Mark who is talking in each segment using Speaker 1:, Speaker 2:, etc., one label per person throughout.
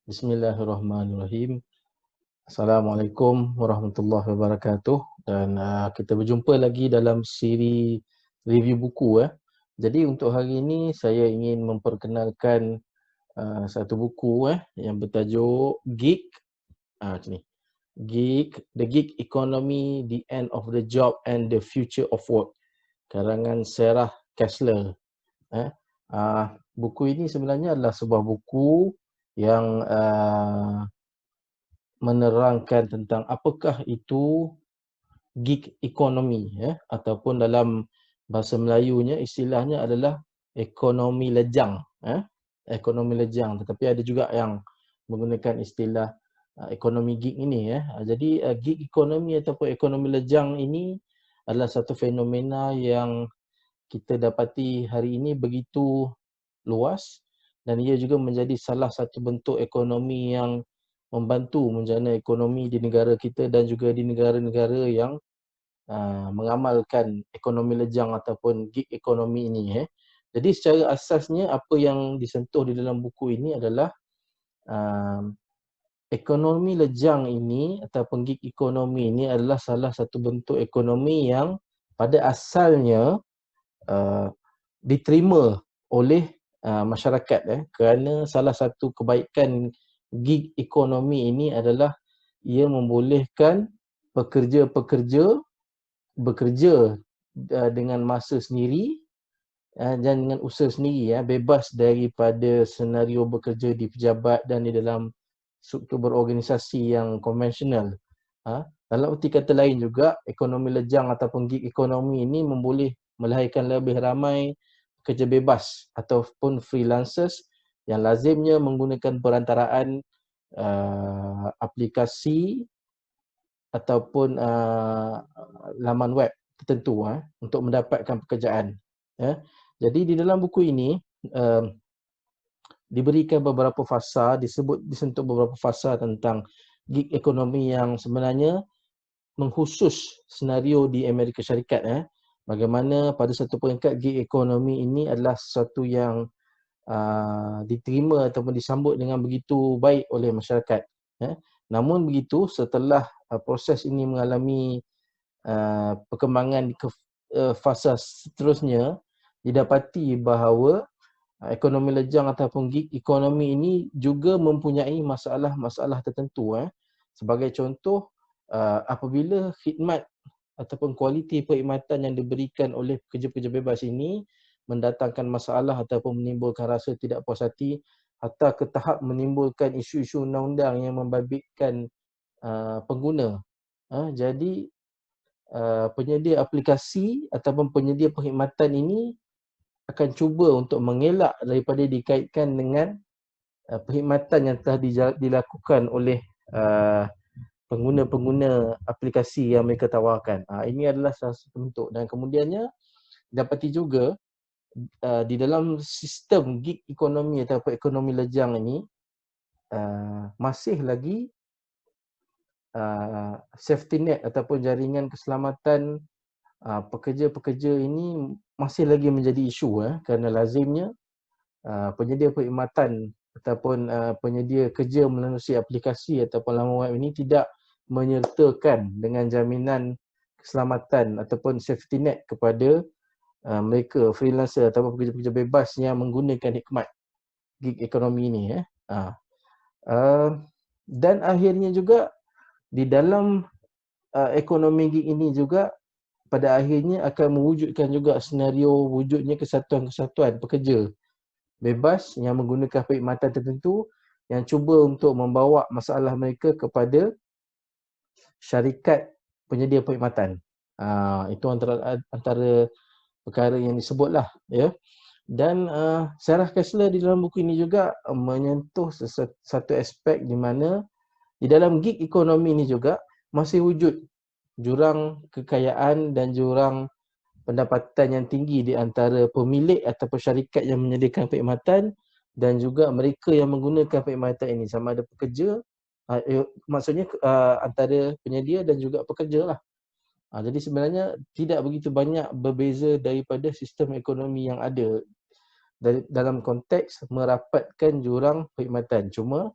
Speaker 1: Bismillahirrahmanirrahim. Assalamualaikum warahmatullahi wabarakatuh. Dan kita berjumpa lagi dalam siri review buku. Jadi untuk hari ini saya ingin memperkenalkan satu buku yang bertajuk Gig. Macam ni. The Gig Economy, The End of the Job and the Future of Work. Karangan Sarah Kessler. Buku ini sebenarnya adalah sebuah buku yang menerangkan tentang apakah itu gig economy, ataupun dalam bahasa Melayunya istilahnya adalah ekonomi lejang. Ekonomi lejang, tetapi ada juga yang menggunakan istilah ekonomi gig ini. Jadi gig economy ataupun ekonomi lejang ini adalah satu fenomena yang kita dapati hari ini begitu luas, dan ia juga menjadi salah satu bentuk ekonomi yang membantu menjana ekonomi di negara kita dan juga di negara-negara yang mengamalkan ekonomi lejang ataupun gig ekonomi ini. Jadi secara asasnya apa yang disentuh di dalam buku ini adalah ekonomi lejang ini ataupun gig ekonomi ini adalah salah satu bentuk ekonomi yang pada asalnya diterima oleh masyarakat, kerana salah satu kebaikan gig ekonomi ini adalah ia membolehkan pekerja-pekerja bekerja dengan masa sendiri dan dengan usaha sendiri, bebas daripada senario bekerja di pejabat dan di dalam struktur berorganisasi yang konvensional. Dalam erti kata lain juga, ekonomi lejang ataupun gig ekonomi ini memboleh melahirkan lebih ramai pekerja bebas ataupun freelancers yang lazimnya menggunakan perantaraan aplikasi ataupun laman web tertentu untuk mendapatkan pekerjaan. Jadi di dalam buku ini diberikan beberapa fasa, disentuh beberapa fasa tentang gig ekonomi yang sebenarnya mengkhusus senario di Amerika Syarikat. Bagaimana pada satu peringkat gig ekonomi ini adalah sesuatu yang diterima ataupun disambut dengan begitu baik oleh masyarakat. Namun begitu, setelah proses ini mengalami perkembangan ke fasa seterusnya, didapati bahawa ekonomi lejang ataupun gig ekonomi ini juga mempunyai masalah-masalah tertentu. Sebagai contoh, apabila khidmat ataupun kualiti perkhidmatan yang diberikan oleh pekerja-pekerja bebas ini mendatangkan masalah ataupun menimbulkan rasa tidak puas hati, hatta ke tahap menimbulkan isu-isu undang-undang yang membabitkan pengguna. Jadi penyedia aplikasi ataupun penyedia perkhidmatan ini akan cuba untuk mengelak daripada dikaitkan dengan perkhidmatan yang telah dilakukan oleh pengguna-pengguna aplikasi yang mereka tawarkan. Ini adalah salah satu bentuk. Dan kemudiannya dapati juga di dalam sistem gig ekonomi ataupun ekonomi lejang ini masih lagi safety net ataupun jaringan keselamatan pekerja-pekerja ini masih lagi menjadi isu, kerana lazimnya penyedia perkhidmatan ataupun penyedia kerja melalui aplikasi ataupun laman web ini tidak menyertakan dengan jaminan keselamatan ataupun safety net kepada mereka freelancer ataupun pekerja-pekerja bebas yang menggunakan hikmat gig ekonomi ini. Dan akhirnya juga di dalam ekonomi gig ini juga pada akhirnya akan mewujudkan juga senario wujudnya kesatuan-kesatuan pekerja bebas yang menggunakan perkhidmatan tertentu yang cuba untuk membawa masalah mereka kepada syarikat penyedia perkhidmatan. Itu antara perkara yang disebutlah, ya. Dan Sarah Kessler di dalam buku ini juga menyentuh satu aspek di mana di dalam gig ekonomi ini juga masih wujud jurang kekayaan dan jurang pendapatan yang tinggi di antara pemilik ataupun syarikat yang menyediakan perkhidmatan dan juga mereka yang menggunakan perkhidmatan ini, sama ada pekerja, maksudnya antara penyedia dan juga pekerja lah. Jadi sebenarnya tidak begitu banyak berbeza daripada sistem ekonomi yang ada dalam konteks merapatkan jurang perkhidmatan. Cuma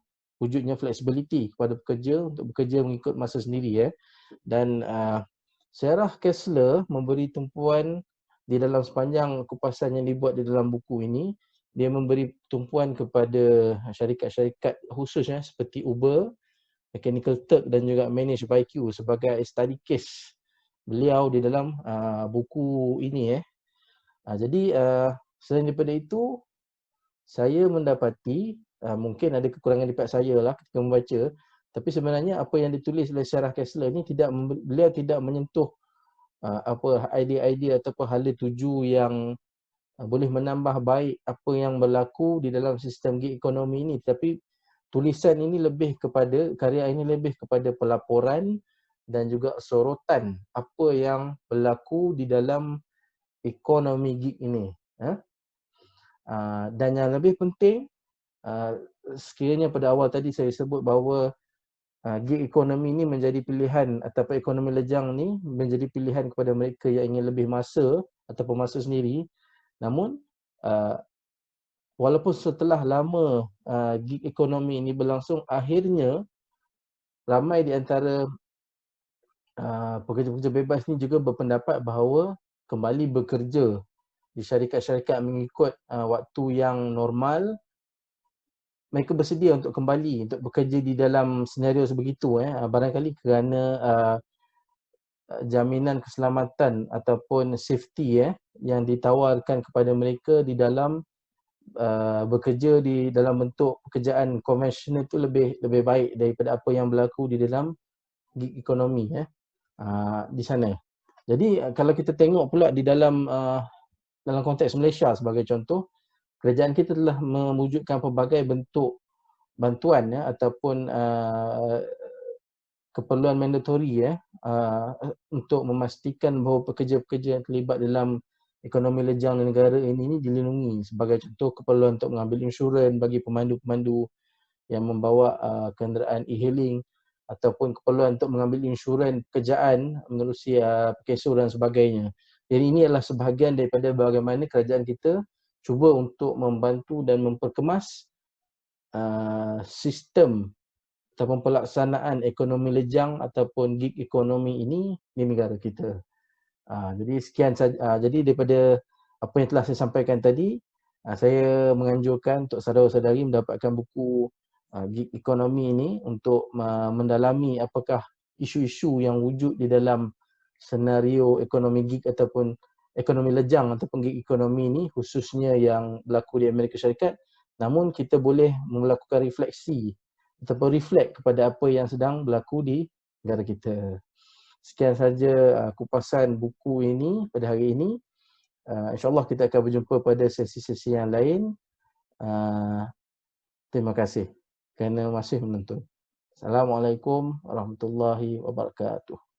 Speaker 1: wujudnya flexibility kepada pekerja untuk bekerja mengikut masa sendiri. Dan Sarah Kessler memberi tumpuan di dalam sepanjang kupasan yang dibuat di dalam buku ini. Dia memberi tumpuan kepada syarikat-syarikat khusus seperti Uber, Mechanical Turk dan juga Managed by Q sebagai study case beliau di dalam buku ini. Jadi selain daripada itu, saya mendapati mungkin ada kekurangan di pihak saya lah ketika membaca, tapi sebenarnya apa yang ditulis oleh Sarah Kessler ni beliau tidak menyentuh apa idea-idea ataupun hala tuju yang boleh menambah baik apa yang berlaku di dalam sistem gig ekonomi ini. Tapi tulisan ini lebih kepada, karya ini lebih kepada pelaporan dan juga sorotan apa yang berlaku di dalam ekonomi gig ini. Dan yang lebih penting, sekiranya pada awal tadi saya sebut bahawa gig ekonomi ini menjadi pilihan ataupun ekonomi lejang ni menjadi pilihan kepada mereka yang ingin lebih masa ataupun masa sendiri. Namun walaupun setelah lama gig ekonomi ini berlangsung, akhirnya ramai di antara pekerja-pekerja bebas ni juga berpendapat bahawa kembali bekerja di syarikat-syarikat mengikut waktu yang normal, mereka bersedia untuk kembali untuk bekerja di dalam senario sebegitu. Barangkali kerana jaminan keselamatan ataupun safety yang ditawarkan kepada mereka di dalam bekerja di dalam bentuk pekerjaan konvensional itu lebih baik daripada apa yang berlaku di dalam gig ekonomi di sana. Jadi kalau kita tengok pula di dalam konteks Malaysia sebagai contoh, kerajaan kita telah mewujudkan pelbagai bentuk bantuan ataupun keperluan mandatory untuk memastikan bahawa pekerja-pekerja yang terlibat dalam ekonomi lejang negara ini dilindungi. Sebagai contoh, keperluan untuk mengambil insurans bagi pemandu-pemandu yang membawa kenderaan e-hailing, ataupun keperluan untuk mengambil insurans pekerjaan menerusi PKSU dan sebagainya. Jadi ini adalah sebahagian daripada bagaimana kerajaan kita cuba untuk membantu dan memperkemas sistem ataupun pelaksanaan ekonomi lejang ataupun gig ekonomi ini di negara kita. Jadi sekian saja. Jadi daripada apa yang telah saya sampaikan tadi, saya menganjurkan untuk saudara-saudari mendapatkan buku gig ekonomi ini untuk mendalami apakah isu-isu yang wujud di dalam senario ekonomi gig ataupun ekonomi lejang ataupun gig ekonomi ini, khususnya yang berlaku di Amerika Syarikat. Namun kita boleh melakukan refleksi ataupun reflect kepada apa yang sedang berlaku di negara kita. Sekian saja kupasan buku ini pada hari ini. InsyaAllah kita akan berjumpa pada sesi-sesi yang lain. Terima kasih kerana masih menonton. Assalamualaikum warahmatullahi wabarakatuh.